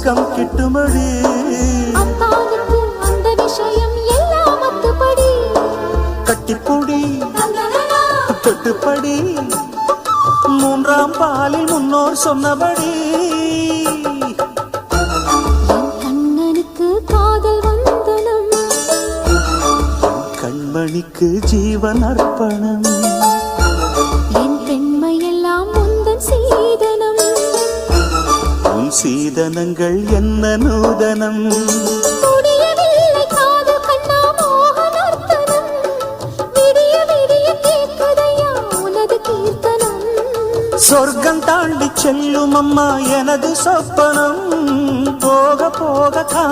சொர்க்கம் கிட்டுமடி. அத்தானுக்கு அந்த விஷயம் எல்லாம் அத்துப்படி. கட்டிப்பொடி தொட்டுப்படி மூன்றாம் பாலில் முன்னோர் சொன்னபடி. கண்ணனுக்கு காதல் வந்தனம், கண்மணிக்கு ஜீவன் அர்ப்பணம். என் பெண்மையெல்லாம் முந்தன் சீதனம். உன் சீதனங்கள் என்ன நூதனம். முடியவில்லை காதல் கண்ணா மோக நர்த்தனம். விடிய விடிய கேட்குதையா உனது கீர்த்தனம். சொர்க்கம் தாண்டி செல்லும் அம்மா எனது சொப்பனம். போக போக